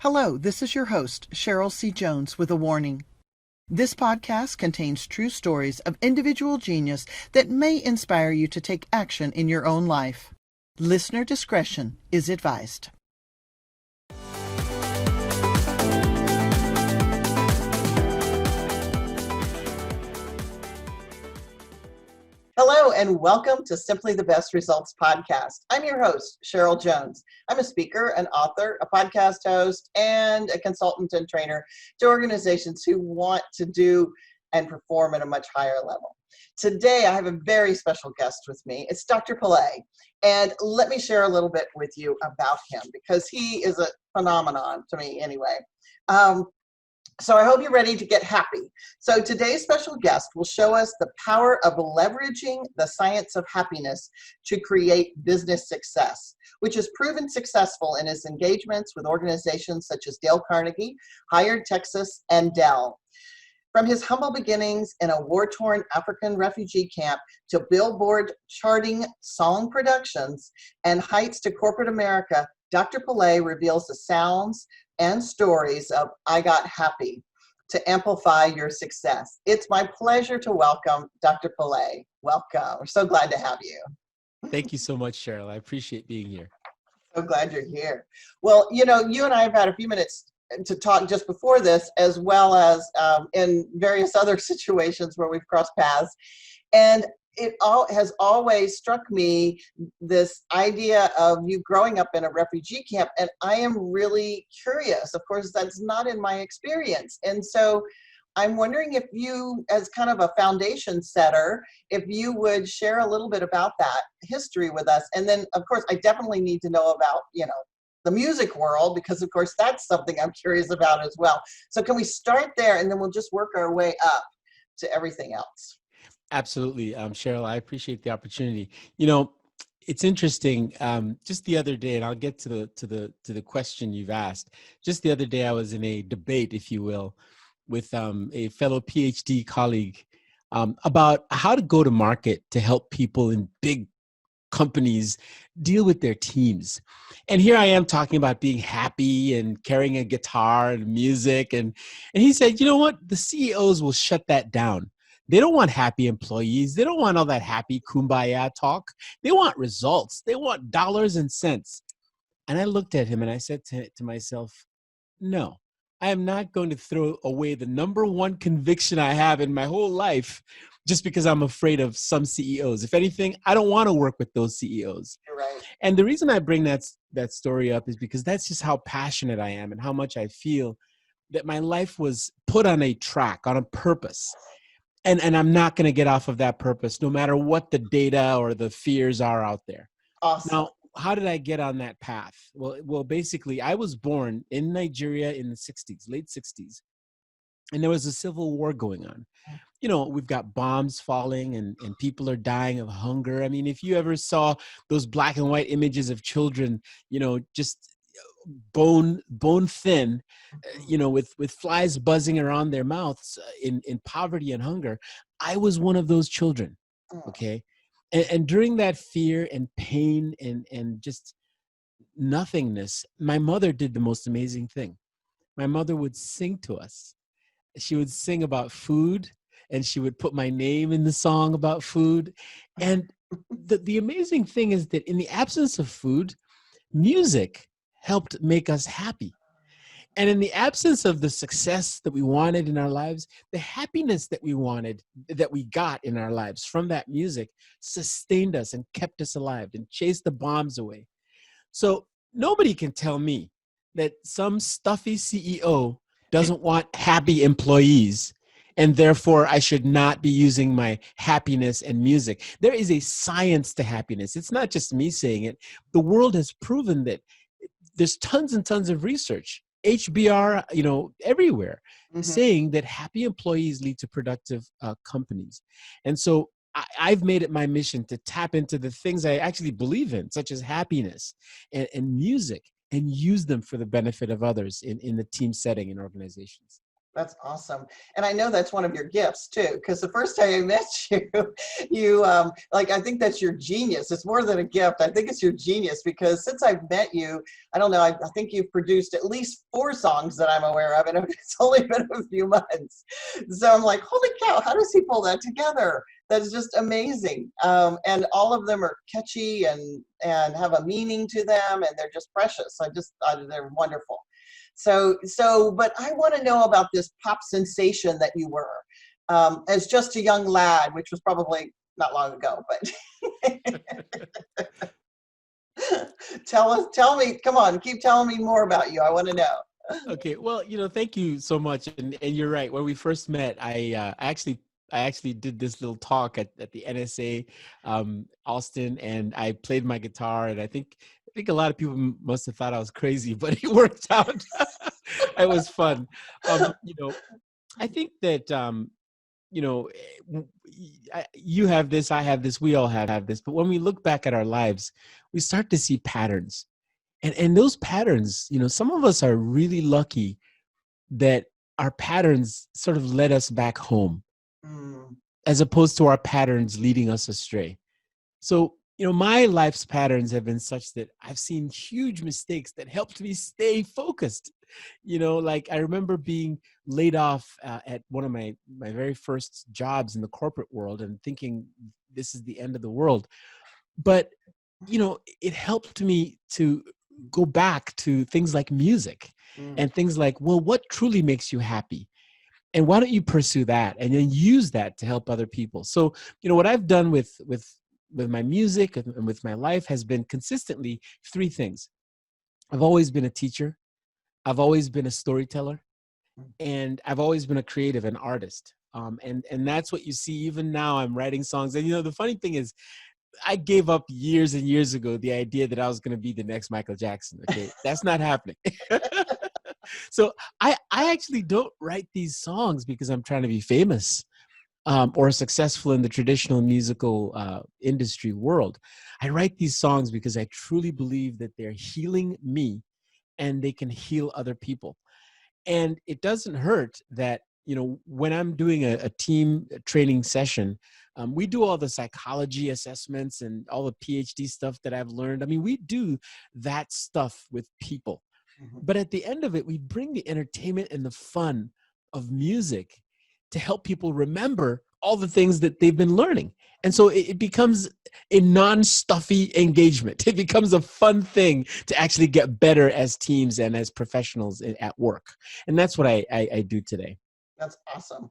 Hello, this is your host, Cheryl C. Jones, with a warning. This podcast contains true stories of individual genius that may inspire you to take action in your own life. Listener discretion is advised. Hello, and welcome to Simply the Best Results Podcast. I'm your host, Cheryl Jones. I'm a speaker, an author, a podcast host, and a consultant and trainer to organizations who want to do and perform at a much higher level. Today, I have a very special guest with me. It's Dr. Pelè, and let me share a little bit with you about him because he is a phenomenon to me anyway. So I hope you're ready to get happy. So today's special guest will show us the power of leveraging the science of happiness to create business success, which has proven successful in his engagements with organizations such as Dale Carnegie, Hired Texas, and Dell. From his humble beginnings in a war-torn African refugee camp to Billboard charting song productions and heights to corporate America, Dr. Pelè reveals the sounds and stories of I Got Happy to amplify your success. It's my pleasure to welcome Dr. Pelè. Welcome. We're so glad to have you. Thank you so much, Cheryl. I appreciate being here. So glad you're here. Well, you and I have had a few minutes to talk just before this, as well as in various other situations where we've crossed paths. And it has always struck me, this idea of you growing up in a refugee camp, and I am really curious. Of course, that's not in my experience. And so I'm wondering if you, as kind of a foundation setter, if you would share a little bit about that history with us. And then, of course, I definitely need to know about, the music world, because of course that's something I'm curious about as well. So can we start there, and then we'll just work our way up to everything else? Absolutely, Cheryl. I appreciate the opportunity. It's interesting. Just the other day, and I'll get to the question you've asked. Just the other day, I was in a debate, if you will, with a fellow PhD colleague about how to go to market to help people in big companies deal with their teams. And here I am talking about being happy and carrying a guitar and music. And he said, you know what? The CEOs will shut that down. They don't want happy employees. They don't want all that happy kumbaya talk. They want results. They want dollars and cents. And I looked at him and I said to myself, no, I am not going to throw away the number one conviction I have in my whole life just because I'm afraid of some CEOs. If anything, I don't want to work with those CEOs. You're right. And the reason I bring that story up is because that's just how passionate I am and how much I feel that my life was put on a track, on a purpose. And I'm not going to get off of that purpose, no matter what the data or the fears are out there. Awesome. Now, how did I get on that path? Well, basically, I was born in Nigeria in the 60s, late 60s. And there was a civil war going on. We've got bombs falling and people are dying of hunger. I mean, if you ever saw those black and white images of children, just bone thin, with flies buzzing around their mouths in poverty and hunger, I was one of those children. Okay. And during that fear and pain and just nothingness, my mother did the most amazing thing. My mother would sing to us. She would sing about food, and she would put my name in the song about food. And the amazing thing is that in the absence of food, music helped make us happy. And in the absence of the success that we wanted in our lives, the happiness that we wanted, that we got in our lives from that music, sustained us and kept us alive and chased the bombs away. So nobody can tell me that some stuffy CEO doesn't want happy employees, and therefore I should not be using my happiness and music. There is a science to happiness. It's not just me saying it. The world has proven that. There's tons and tons of research, HBR, everywhere, saying that happy employees lead to productive companies. And so I've made it my mission to tap into the things I actually believe in, such as happiness and music, and use them for the benefit of others in the team setting in organizations. That's awesome. And I know that's one of your gifts too, because the first time I met you, like, I think that's your genius. It's more than a gift. I think it's your genius because since I've met you, I don't know, I think you've produced at least 4 songs that I'm aware of, and it's only been a few months. So I'm like, holy cow, how does he pull that together? That's just amazing. And all of them are catchy and have a meaning to them, and they're just precious. They're wonderful. But I want to know about this pop sensation that you were as just a young lad, which was probably not long ago, but tell me, come on, keep telling me more about you. I want to know. Okay, well, thank you so much, and you're right. When we first met, I actually did this little talk at the NSA Austin, and I played my guitar, and I think a lot of people must have thought I was crazy, but it worked out. It was fun. I think that you have this, I have this, we all have this, but when we look back at our lives, we start to see patterns, and those patterns, some of us are really lucky that our patterns sort of led us back home, as opposed to our patterns leading us astray. So, my life's patterns have been such that I've seen huge mistakes that helped me stay focused. Like I remember being laid off at one of my very first jobs in the corporate world and thinking this is the end of the world. But, it helped me to go back to things like music and things like, well, what truly makes you happy? And why don't you pursue that and then use that to help other people? So, what I've done with my music and with my life has been consistently 3 things. I've always been a teacher. I've always been a storyteller, and I've always been a creative, an artist. And that's what you see even now. I'm writing songs. And, the funny thing is, I gave up years and years ago the idea that I was going to be the next Michael Jackson. Okay, that's not happening. So I actually don't write these songs because I'm trying to be famous or successful in the traditional musical industry world. I write these songs because I truly believe that they're healing me and they can heal other people. And it doesn't hurt that, when I'm doing a team training session, we do all the psychology assessments and all the PhD stuff that I've learned. I mean, we do that stuff with people. But at the end of it, we bring the entertainment and the fun of music to help people remember all the things that they've been learning. And so it becomes a non-stuffy engagement. It becomes a fun thing to actually get better as teams and as professionals at work. And that's what I do today. That's awesome.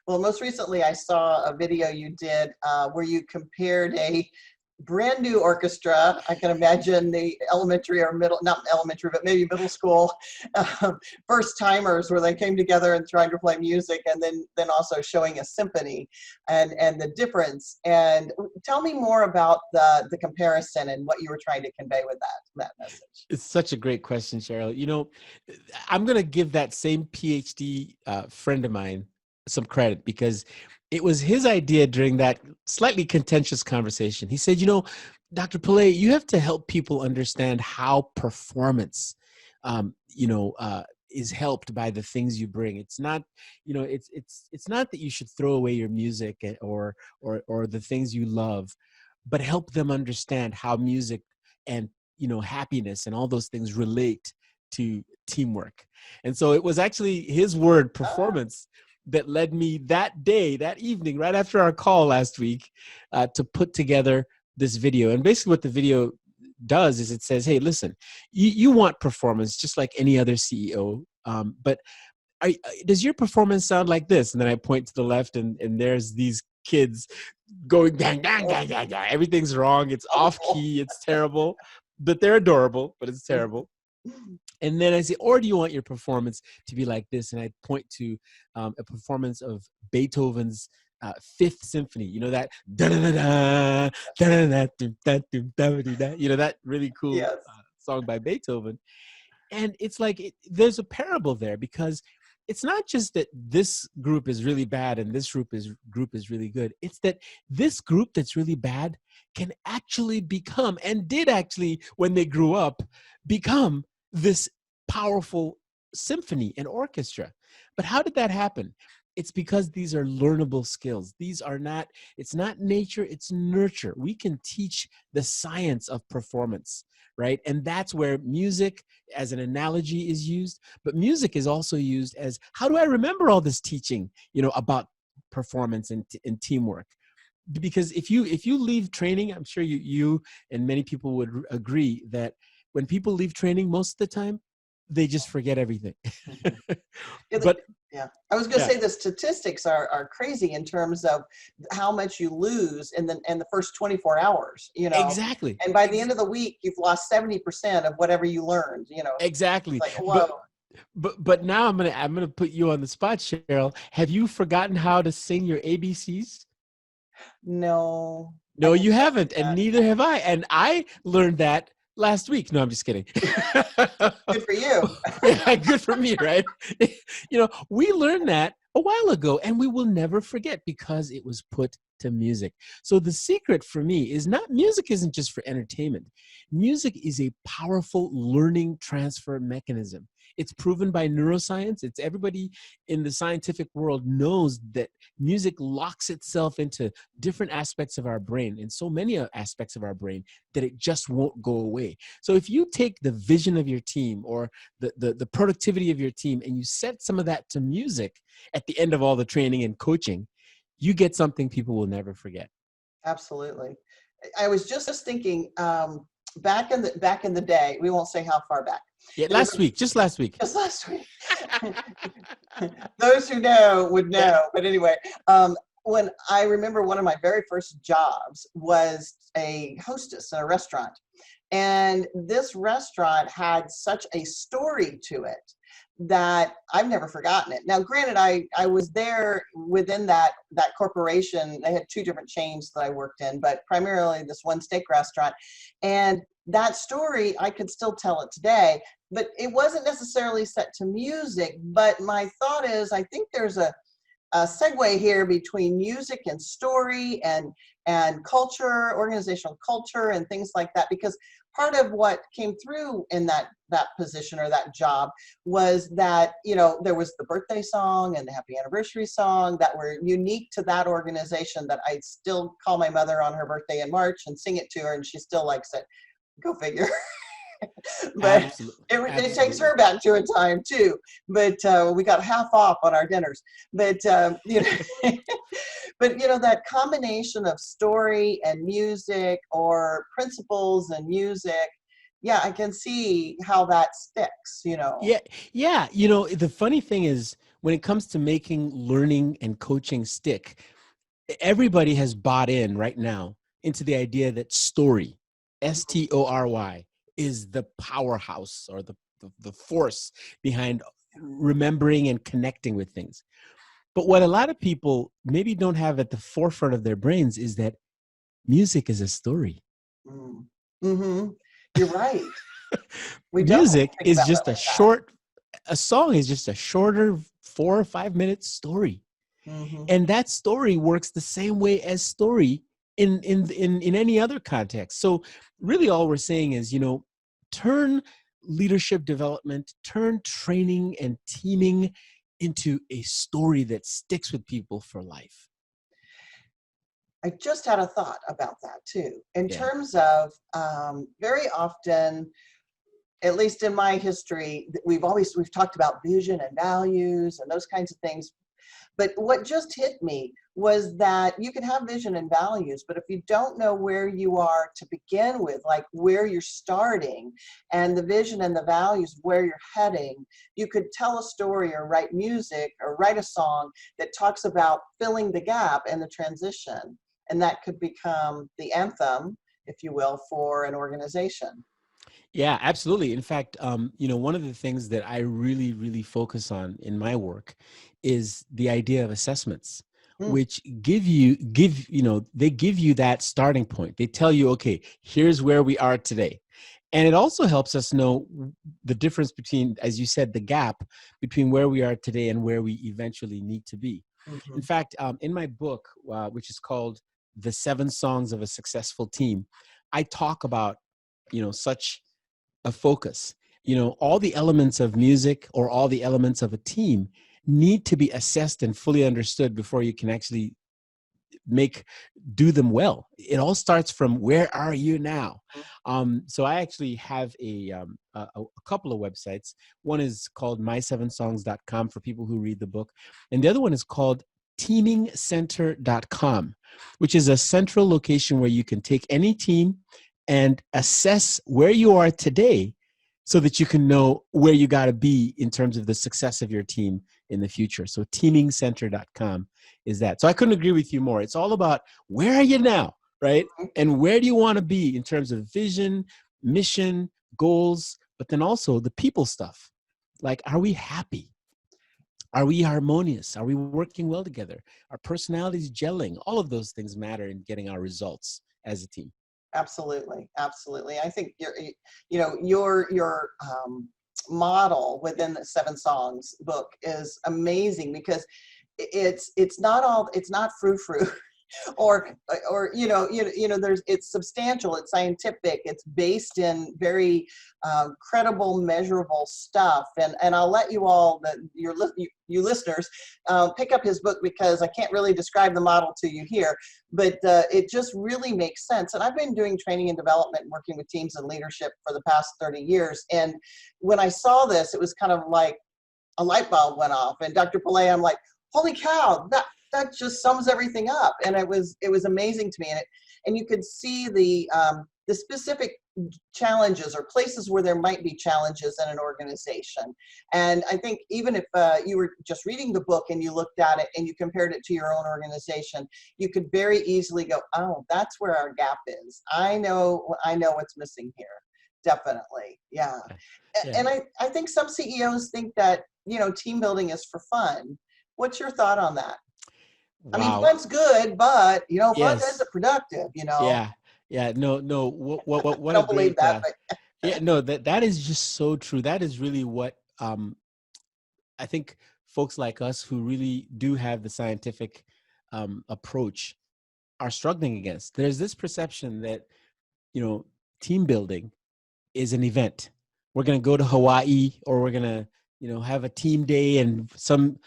Well, most recently I saw a video you did where you compared a brand new orchestra. I can imagine the elementary or middle, not elementary, but maybe middle school first timers where they came together and trying to play music, and then also showing a symphony and the difference. And tell me more about the comparison and what you were trying to convey with that message. It's such a great question, Cheryl. I'm going to give that same PhD friend of mine some credit because it was his idea during that slightly contentious conversation. He said, Dr. Pelè, you have to help people understand how performance, is helped by the things you bring. It's not, it's not that you should throw away your music or the things you love, but help them understand how music and, happiness and all those things relate to teamwork. And so it was actually his word, performance, that led me that evening, right after our call last week, to put together this video. And basically what the video does is it says, hey, listen, you want performance just like any other CEO, but does your performance sound like this? And then I point to the left and there's these kids going, dang, dang, dang, dang, dang. Everything's wrong. It's off key. It's terrible, but they're adorable, but it's terrible. And then I say, or do you want your performance to be like this? And I point to a performance of Beethoven's Fifth Symphony. That da-da-da-da, da-da-da-da, that really cool song by Beethoven. And it's like there's a parable there because it's not just that this group is really bad and this group is really good. It's that this group that's really bad can actually become, and did actually when they grew up, become this powerful symphony and orchestra. But how did that happen? It's because these are learnable skills. These are not, it's not nature, it's nurture. We can teach the science of performance, right? And that's where music as an analogy is used, but music is also used as, how do I remember all this teaching, about performance and teamwork? Because if you leave training, I'm sure you and many people would agree that when people leave training, most of the time, they just forget everything. But yeah, I was going to yeah, say the statistics are crazy in terms of how much you lose in the first 24 hours, exactly. and by the end of the week, you've lost 70% of whatever you learned, It's Exactly. like, But whoa. but now I'm gonna put you on the spot, Cheryl. Have you forgotten how to sing your ABCs? No, I No, need you to haven't, do and that. neither have I. And I learned that last week. No, I'm just kidding. Good for you. Yeah, good for me, right? We learned that a while ago, and we will never forget because it was put to music. So the secret for me is not, music isn't just for entertainment. Music is a powerful learning transfer mechanism. It's proven by neuroscience. It's, everybody in the scientific world knows that music locks itself into different aspects of our brain, and so many aspects of our brain, that it just won't go away. So if you take the vision of your team or the productivity of your team and you set some of that to music at the end of all the training and coaching, you get something people will never forget. Absolutely. I was just thinking, back in the day, we won't say how far back. Yeah, There was last week, just last week. just last week. Those who know would Yeah. know. But anyway, when I remember one of my very first jobs was a hostess in a restaurant. And this restaurant had such a story to it that I've never forgotten it. Now, granted, I was there within that corporation. They had two different chains that I worked in, but primarily this one steak restaurant. And that story, I could still tell it today, but it wasn't necessarily set to music. But my thought is, I think there's a segue here between music and story and culture, organizational culture, and things like that, because part of what came through in that position or that job was that there was the birthday song and the happy anniversary song that were unique to that organization, that I still call my mother on her birthday in March and sing it to her, and she still likes it. Go figure. But Absolutely. it takes Absolutely. her back to a time too. But we got half off on our dinners. But but that combination of story and music, or principles and music, yeah, I can see how that sticks. Yeah, yeah. The funny thing is, when it comes to making learning and coaching stick, everybody has bought in right now into the idea that story, STORY, is the powerhouse, or the force behind remembering and connecting with things. But what a lot of people maybe don't have at the forefront of their brains is that music is a story. Mm-hmm. You're right. We don't Music think is about it just like that. a song is just a shorter 4 or 5 minute story. Mm-hmm. And that story works the same way as story in any other context. So really all we're saying is, turn leadership development, turn training and teaming into a story that sticks with people for life. I just had a thought about that too, in Yeah. terms of very often, at least in my history, we've talked about vision and values and those kinds of things. But what just hit me was that you can have vision and values, but if you don't know where you are to begin with, like where you're starting, and the vision and the values, where you're heading, you could tell a story or write music or write a song that talks about filling the gap and the transition. And that could become the anthem, if you will, for an organization. Yeah, absolutely. In fact, one of the things that I really, really focus on in my work is the idea of assessments, Mm. which they give you that starting point. They tell you, okay, here's where we are today. And it also helps us know the difference between, as you said, the gap between where we are today and where we eventually need to be. Mm-hmm. In fact, in my book, which is called The 7 Songs of a Successful Team, I talk about, such a focus. all the elements of music or all the elements of a team need to be assessed and fully understood before you can actually do them well. It all starts from where are you now? So I actually have a couple of websites. One is called my7songs.com for people who read the book. And the other one is called teamingcenter.com, which is a central location where you can take any team and assess where you are today so that you can know where you got to be in terms of the success of your team in the future. So teamingcenter.com is that. So I couldn't agree with you more. It's all about where are you now, right? And where do you want to be in terms of vision, mission, goals, but then also the people stuff. Like, are we happy? Are we harmonious? Are we working well together? Are personalities gelling? All of those things matter in getting our results as a team. Absolutely. Absolutely. I think your model within the 7 Songs book is amazing because it's not frou-frou or it's substantial, it's scientific, it's based in very credible, measurable stuff. And I'll let you all, you listeners, pick up his book because I can't really describe the model to you here, but it just really makes sense. And I've been doing training and development, working with teams and leadership for the past 30 years. And when I saw this, it was kind of like a light bulb went off. And Dr. Pelè, I'm like, holy cow, that just sums everything up. And it was amazing to me. And you could see the specific challenges or places where there might be challenges in an organization. And I think even if you were just reading the book and you looked at it and you compared it to your own organization, you could very easily go, oh, that's where our gap is. I know what's missing here. Definitely. Yeah. And I think some CEOs think that, team building is for fun. What's your thought on that? Wow. I mean, fun's good, but fun isn't productive. Yeah. No. What I don't believe that. But yeah. No. That is just so true. That is really what I think folks like us who really do have the scientific approach are struggling against. There's this perception that team building is an event. We're going to go to Hawaii, or we're going to have a team day, and some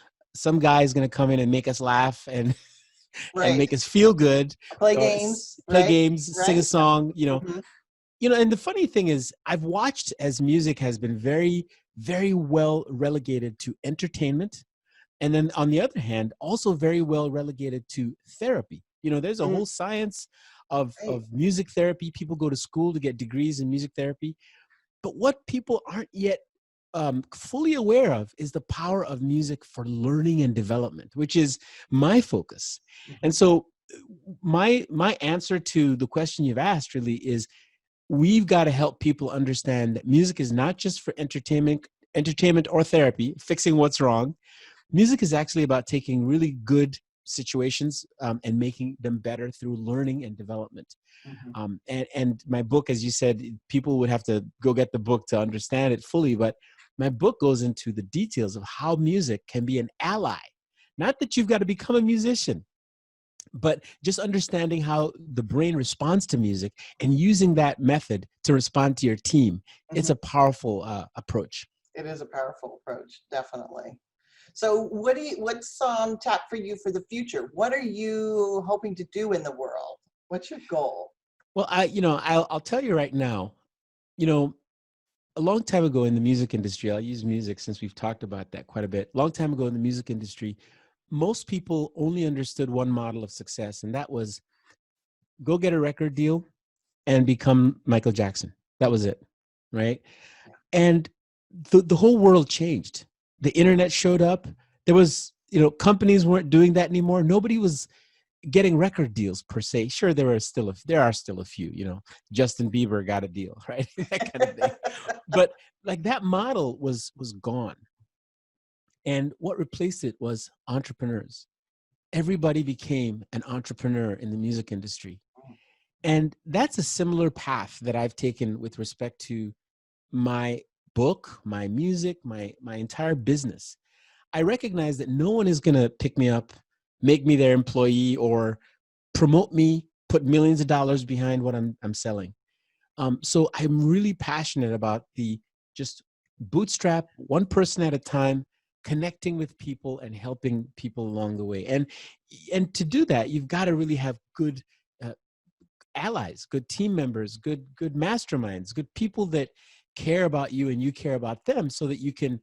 guy is going to come in and make us laugh and and make us feel good. Play games, sing a song, and the funny thing is I've watched as music has been very, very well relegated to entertainment. And then on the other hand, also very well relegated to therapy. There's a whole science of music therapy. People go to school to get degrees in music therapy. But what people aren't yet fully aware of is the power of music for learning and development, which is my focus. And so my answer to the question you've asked really is we've got to help people understand that music is not just for entertainment or therapy, fixing what's wrong. Music is actually about taking really good situations and making them better through learning and development. And my book, as you said, people would have to go get the book to understand it fully, but my book goes into the details of how music can be an ally. Not that you've got to become a musician, but just understanding how the brain responds to music and using that method to respond to your team. It's a powerful approach. It is a powerful approach, definitely. So what's on tap for you for the future? What are you hoping to do in the world? What's your goal? Well, I'll tell you right now, a long time ago in the music industry, I'll use music since we've talked about that quite a bit. Long time ago in the music industry, most people only understood one model of success, and that was go get a record deal and become Michael Jackson. That was it, right? And the whole world changed. The internet showed up. There was, companies weren't doing that anymore. Nobody was getting record deals per se. Sure, there are still a few, Justin Bieber got a deal, right? That kind of thing. But like that model was gone. And what replaced it was entrepreneurs. Everybody became an entrepreneur in the music industry. And that's a similar path that I've taken with respect to my book, my music, my entire business. I recognize that no one is going to pick me up, make me their employee, or promote me, put millions of dollars behind what I'm selling. So I'm really passionate about the just bootstrap one person at a time, connecting with people and helping people along the way. And to do that, you've got to really have good uh, allies, good team members, good masterminds, good people that care about you and you care about them, so that you can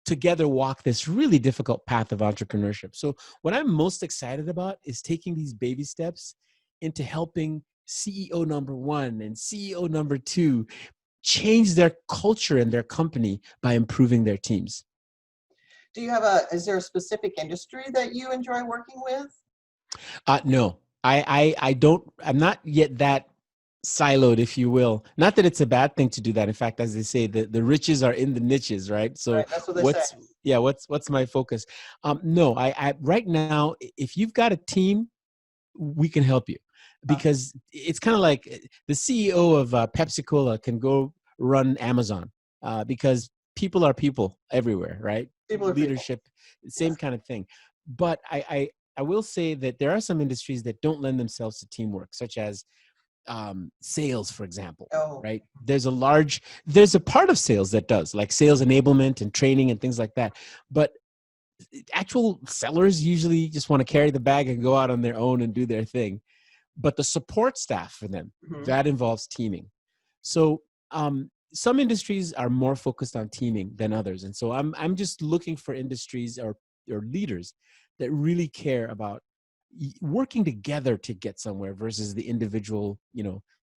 together walk this really difficult path of entrepreneurship. So what I'm most excited about is taking these baby steps into helping CEO number one and CEO number two change their culture in their company by improving their teams. Do you have is there a specific industry that you enjoy working with? No, I don't, I'm not yet that siloed, if you will. Not that it's a bad thing to do that. In fact, as they say, the riches are in the niches, right? So Right, that's what they say. what's my focus? No, I right now, if you've got a team, we can help you, because it's kind of like the CEO of Pepsi Cola can go run Amazon, because people are people everywhere, right? People are Leadership, same kind of thing. But I will say that there are some industries that don't lend themselves to teamwork, such as sales, for example, Oh, right? There's a part of sales that does, like sales enablement and training and things like that. But actual sellers usually just want to carry the bag and go out on their own and do their thing. But the support staff for them, that involves teaming. So some industries are more focused on teaming than others. And so I'm just looking for industries or leaders that really care about working together to get somewhere versus the individual,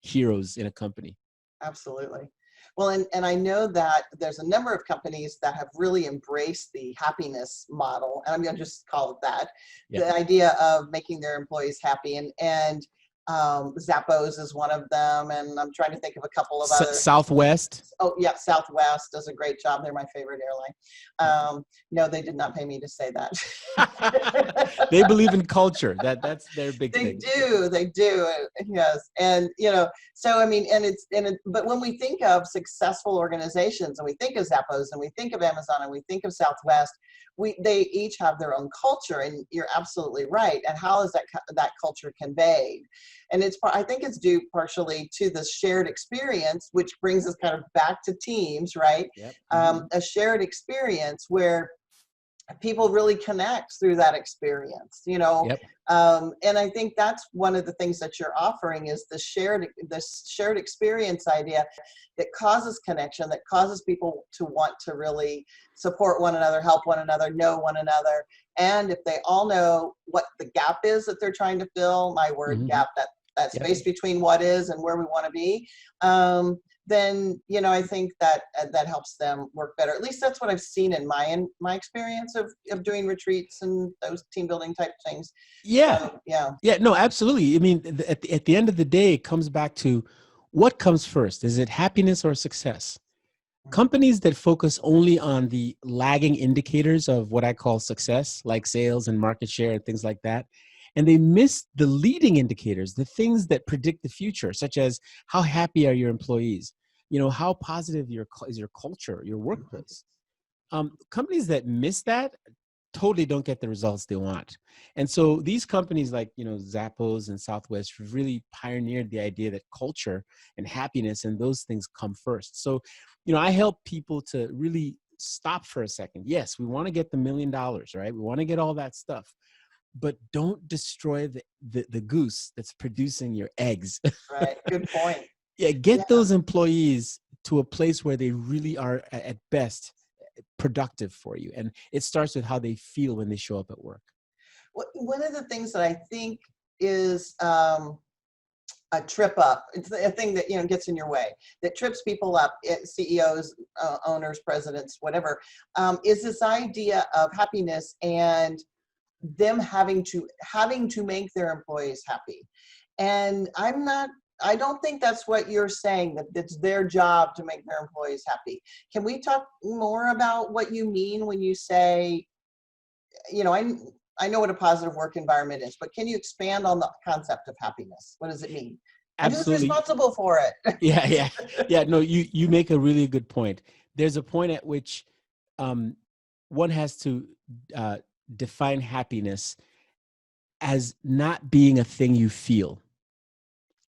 heroes in a company. absolutely. Well, and I know that there's a number of companies that have really embraced the happiness model, and I'm going to just call it that, Yeah. the idea of making their employees happy. And Zappos is one of them, and I'm trying to think of a couple of other. Southwest. Oh, yeah, Southwest does a great job. They're my favorite airline. No, they did not pay me to say that. They believe in culture. That's their big They thing. they do. Yes. And, so, I mean, but when we think of successful organizations and we think of Zappos and we think of Amazon and we think of Southwest, they each have their own culture, and you're absolutely right. And how is that culture conveyed? And I think it's due partially to the shared experience, which brings us kind of back to teams, right? Yep. A shared experience where people really connect through that experience, Yep. And I think that's one of the things that you're offering is the shared experience idea that causes connection, that causes people to want to really support one another, help one another, know one another. And if they all know what the gap is that they're trying to fill, my word, gap, that space between what is and where we want to be, then I think that helps them work better. At least that's what I've seen in my experience of doing retreats and those team building type things. Yeah. So, yeah. Yeah. No, absolutely. I mean, at the end of the day, it comes back to what comes first. Is it happiness or success? Companies that focus only on the lagging indicators of what I call success, like sales and market share and things like that, and they miss the leading indicators, the things that predict the future, such as how happy are your employees, how positive is your culture, your workplace. Companies that miss that totally don't get the results they want. And so these companies like, Zappos and Southwest really pioneered the idea that culture and happiness and those things come first. So, I help people to really stop for a second. Yes, we want to get the $1 million, right? We want to get all that stuff, but don't destroy the goose that's producing your eggs. Right. Good point. Yeah, get those employees to a place where they really are at best productive for you. And it starts with how they feel when they show up at work. One of the things that I think is a trip up, it's a thing that gets in your way, that trips people up, CEOs, owners, presidents, whatever, is this idea of happiness and them having to make their employees happy. And I don't think that's what you're saying, that it's their job to make their employees happy. Can we talk more about what you mean when you say, I know what a positive work environment is, but can you expand on the concept of happiness? What does it mean? Absolutely. And who's responsible for it? Yeah. No, you make a really good point. There's a point at which one has to define happiness as not being a thing you feel.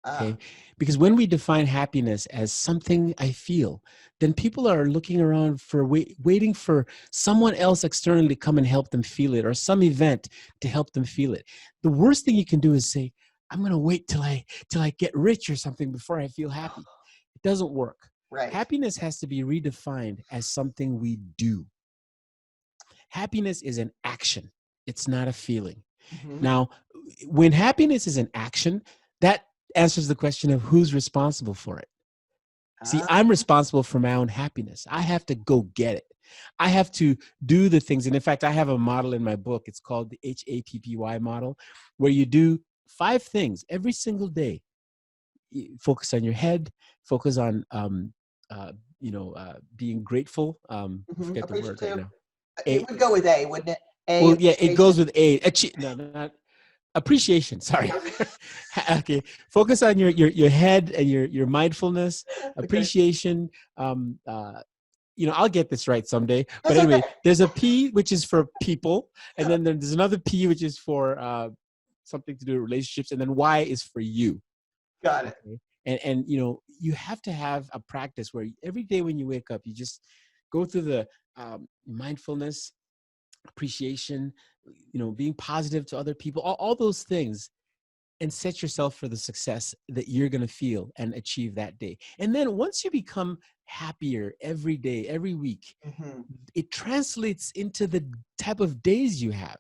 Ah, Okay. Because when we define happiness as something I feel, then people are looking around for waiting for someone else externally to come and help them feel it, or some event to help them feel it. The worst thing you can do is say, I'm going to wait till I get rich or something before I feel happy. It doesn't work. right. Happiness has to be redefined as something we do. Happiness is an action. It's not a feeling. Hmm. Now, when happiness is an action, that answers the question of who's responsible for it. See, Ah, I'm responsible for my own happiness. I have to go get it. I have to do the things. And in fact, I have a model in my book. It's called the HAPPY model, where you do 5 things every single day. You focus on your head, focus on, being grateful. I forget the word right appreciative. now. It A, would go with A, wouldn't it? A, well, yeah, it appreciation. goes with no, not appreciation. Sorry. Okay. Focus on your head and your mindfulness, Okay. appreciation. I'll get this right someday. But That's okay. anyway, there's a P which is for people, and then there's another P which is for something to do with relationships, and then Y is for you. Got it. Okay. And you have to have a practice where every day when you wake up, you just go through the mindfulness, appreciation, being positive to other people, all those things, and set yourself for the success that you're going to feel and achieve that day. And then once you become happier every day, every week, Hmm. it translates into the type of days you have.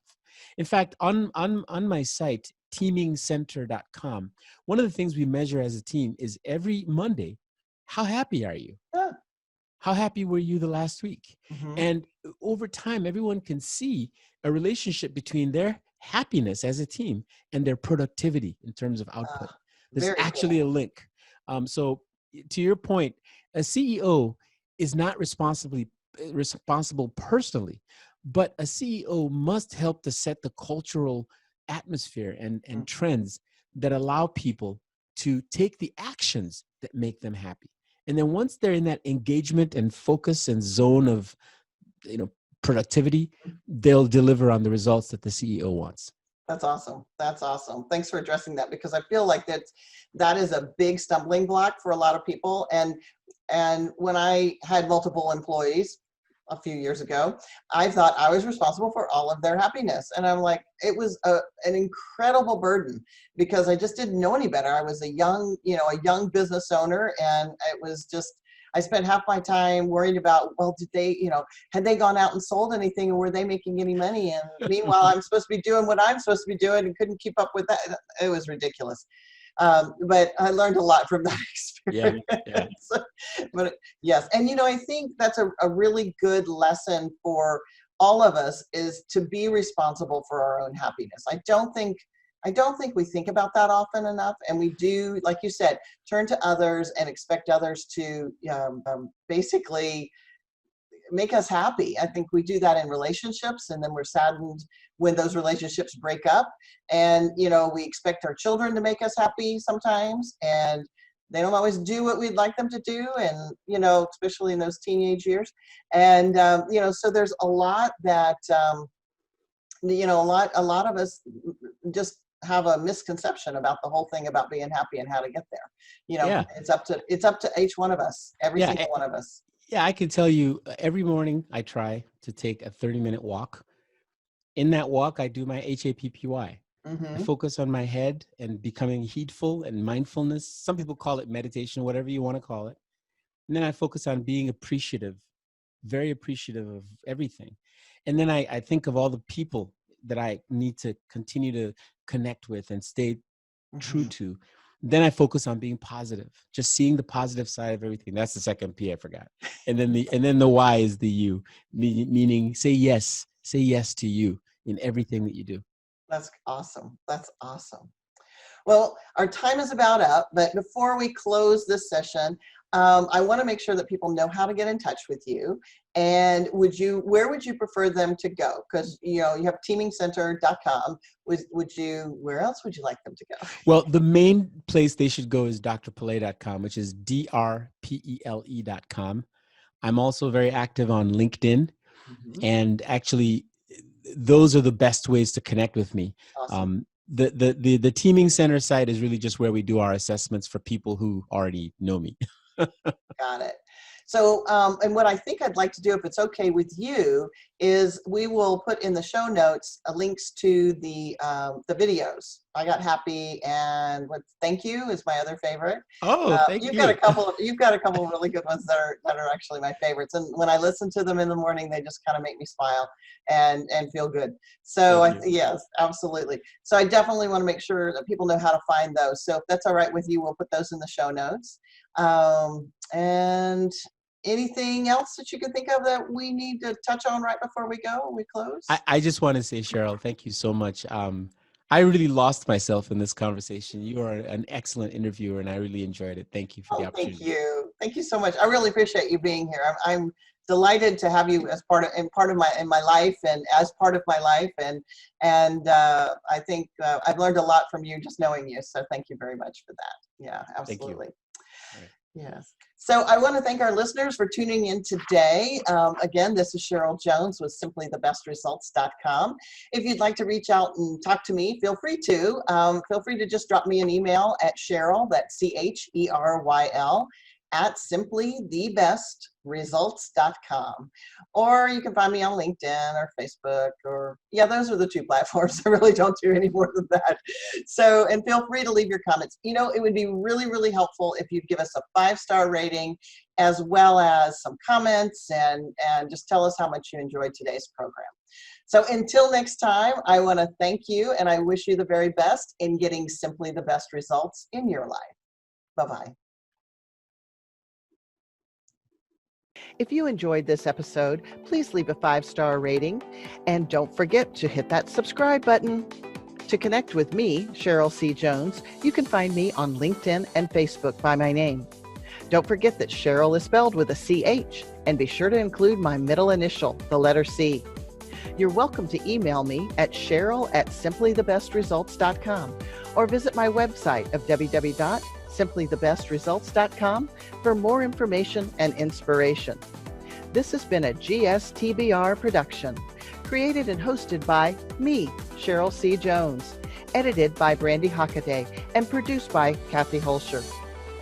In fact, on my site, teamingcenter.com, one of the things we measure as a team is every Monday, how happy are you? Yeah. How happy were you the last week? Hmm. And over time, everyone can see a relationship between their happiness as a team and their productivity in terms of output. There's Very actually cool. a link. So to your point, a CEO is not responsible personally, but a CEO must help to set the cultural atmosphere and Mhm. trends that allow people to take the actions that make them happy. And then once they're in that engagement and focus and zone of, you know, productivity, they'll deliver on the results that the CEO wants. That's awesome. That's awesome. Thanks for addressing that, because I feel like that is a big stumbling block for a lot of people. And when I had multiple employees a few years ago, I thought I was responsible for all of their happiness. And I'm like, it was an incredible burden, because I just didn't know any better. I was a young business owner, and it was just, I spent half my time worried about, well, did they, had they gone out and sold anything, and were they making any money? And meanwhile, I'm supposed to be doing what I'm supposed to be doing and couldn't keep up with that. It was ridiculous. But I learned a lot from that Yeah, yeah, experience. But yes, and I think that's a really good lesson for all of us, is to be responsible for our own happiness. I don't think we think about that often enough, and we do, like you said, turn to others and expect others to basically make us happy. I think we do that in relationships, and then we're saddened when those relationships break up. And we expect our children to make us happy sometimes, and they don't always do what we'd like them to do, and especially in those teenage years. And so there's a lot that a lot of us just have a misconception about the whole thing about being happy and how to get there. yeah, It's up to each one of us, every yeah, single one of us. yeah. I can tell you, every morning I try to take a 30-minute walk. In that walk, I do my HAPPY. I Hmm. focus on my head and becoming heedful and mindfulness. Some people call it meditation, whatever you want to call it. And then I focus on being appreciative, very appreciative of everything. And then I think of all the people that I need to continue to connect with and stay true Hmm. to. Then I focus on being positive, just seeing the positive side of everything. That's the second P I forgot. And then the Y is the U, meaning say yes to you in everything that you do. That's awesome. That's awesome. Well, our time is about up, but before we close this session, I want to make sure that people know how to get in touch with you. And where would you prefer them to go? Because you have teamingcenter.com. Where else would you like them to go? Well, the main place they should go is drpelè.com, which is drpele.com. I'm also very active on LinkedIn, Mhm. and actually those are the best ways to connect with me. Awesome. the teaming center site is really just where we do our assessments for people who already know me. Got it. So, and what I think I'd like to do, if it's okay with you, is we will put in the show notes links to the videos. I Got Happy and what Thank You is my other favorite. Oh, thank you. You've got a couple of really good ones that are actually my favorites. And when I listen to them in the morning, they just kind of make me smile and feel good. So yes, absolutely. So I definitely want to make sure that people know how to find those. So if that's all right with you, we'll put those in the show notes. And anything else that you can think of that we need to touch on right before we close? I just want to say, Cheryl, thank you so much. I really lost myself in this conversation. You are an excellent interviewer, and I really enjoyed it. Thank you for the opportunity. Thank you. Thank you so much. I really appreciate you being here. I'm delighted to have you as part of my life and as part of my life. And I think I've learned a lot from you just knowing you. So thank you very much for that. Yeah, absolutely. Thank you. Yes. So I want to thank our listeners for tuning in today. Again, this is Cheryl Jones with simplythebestresults.com. If you'd like to reach out and talk to me, feel free to. Feel free to just drop me an email at Cheryl, that's CHERYL, at simplythebestresults.com. Or you can find me on LinkedIn or Facebook, or those are the two platforms. I really don't do any more than that. So, and feel free to leave your comments. It would be really, really helpful if you'd give us a 5-star rating, as well as some comments, and just tell us how much you enjoyed today's program. So until next time, I want to thank you, and I wish you the very best in getting simply the best results in your life. Bye-bye. If you enjoyed this episode, please leave a 5-star rating, and don't forget to hit that subscribe button. To connect with me, Cheryl C. Jones, you can find me on LinkedIn and Facebook by my name. Don't forget that Cheryl is spelled with a CH, and be sure to include my middle initial, the letter C. You're welcome to email me at cheryl@simplythebestresults.com or visit my website of www.simplythebestresults.com for more information and inspiration. This has been a GSTBR production, created and hosted by me, Cheryl C. Jones, edited by Brandy Hockaday, and produced by Kathy Holscher.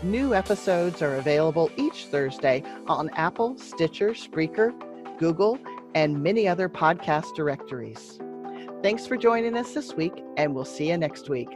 New episodes are available each Thursday on Apple, Stitcher, Spreaker, Google, and many other podcast directories. Thanks for joining us this week, and we'll see you next week.